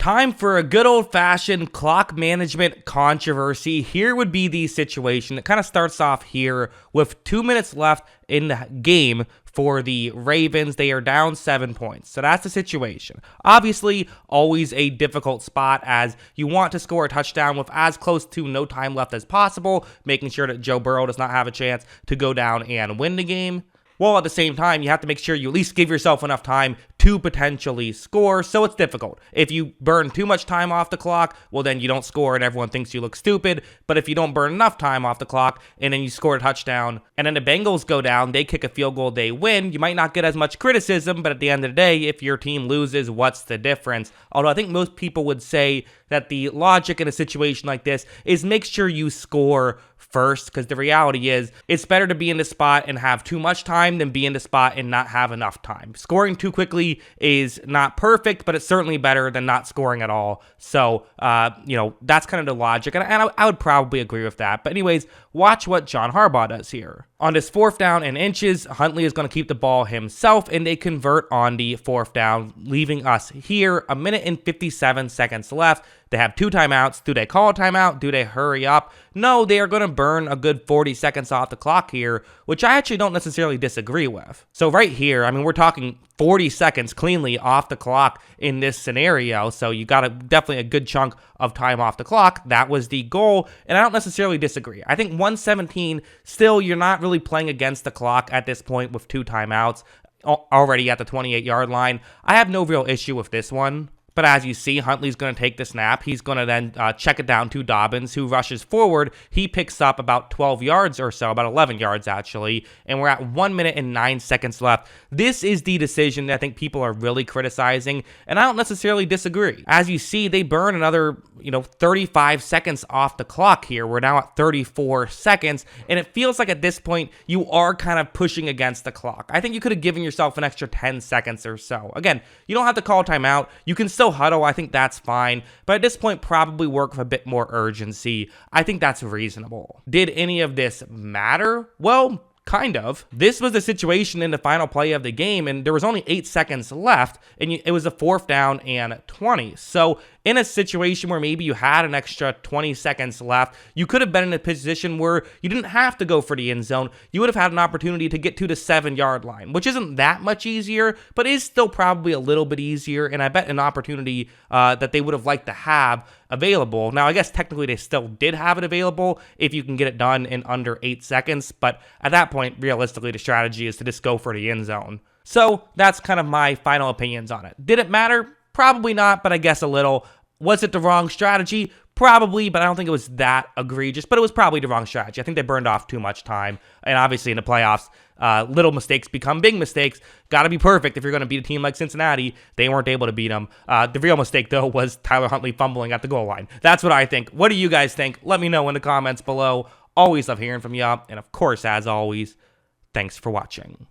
Time for a good old-fashioned clock management controversy. Here would be the situation. It kind of starts off here with 2 minutes left in the game for the Ravens. They are down 7 points. So that's the situation. Obviously, always a difficult spot as you want to score a touchdown with as close to no time left as possible, making sure that Joe Burrow does not have a chance to go down and win the game. While at the same time, you have to make sure you at least give yourself enough time to potentially score, so it's difficult. If you burn too much time off the clock, well then you don't score and everyone thinks you look stupid, but if you don't burn enough time off the clock and then you score a touchdown and then the Bengals go down, they kick a field goal, they win, you might not get as much criticism, but at the end of the day, if your team loses, what's the difference? Although I think most people would say that the logic in a situation like this is make sure you score first, because the reality is it's better to be in the spot and have too much time than be in the spot and not have enough time. Scoring too quickly is not perfect, but it's certainly better than not scoring at all. So, that's kind of the logic, and I would probably agree with that. But anyways, watch what John Harbaugh does here. On this 4th down and inches, Huntley is going to keep the ball himself, and they convert on the 4th down, leaving us here 1 minute and 57 seconds left. They have 2 timeouts. Do they call a timeout? Do they hurry up? No, they are going to burn a good 40 seconds off the clock here, which I actually don't necessarily disagree with. So right here, I mean, we're talking 40 seconds cleanly off the clock in this scenario, so you got definitely a good chunk of time off the clock. That was the goal, and I don't necessarily disagree. I think 117, still, you're not really playing against the clock at this point with 2 timeouts already at the 28-yard line. I have no real issue with this one. But as you see, Huntley's going to take the snap. He's going to then check it down to Dobbins, who rushes forward. He picks up about 12 yards or so, about 11 yards actually, and we're at 1 minute and 9 seconds left. This is the decision that I think people are really criticizing, and I don't necessarily disagree. As you see, they burn another 35 seconds off the clock here. We're now at 34 seconds, and it feels like at this point, you are kind of pushing against the clock. I think you could have given yourself an extra 10 seconds or so. Again, you don't have to call timeout. You can still huddle. I think that's fine, but at this point probably work with a bit more urgency. I think that's reasonable. Did any of this matter? Well, kind of. This was the situation in the final play of the game, and there was only 8 seconds left, and it was a 4th down and 20. So in a situation where maybe you had an extra 20 seconds left, you could have been in a position where you didn't have to go for the end zone. You would have had an opportunity to get to the 7-yard line, which isn't that much easier, but is still probably a little bit easier, and I bet an opportunity that they would have liked to have available. Now, I guess technically they still did have it available if you can get it done in under 8 seconds, but at that point, realistically, the strategy is to just go for the end zone. So that's kind of my final opinions on it. Did it matter? Probably not, but I guess a little. Was it the wrong strategy? Probably, but I don't think it was that egregious, but it was probably the wrong strategy. I think they burned off too much time, and obviously in the playoffs, little mistakes become big mistakes. Got to be perfect if you're going to beat a team like Cincinnati. They weren't able to beat them. The real mistake, though, was Tyler Huntley fumbling at the goal line. That's what I think. What do you guys think? Let me know in the comments below. Always love hearing from you, and of course, as always, thanks for watching.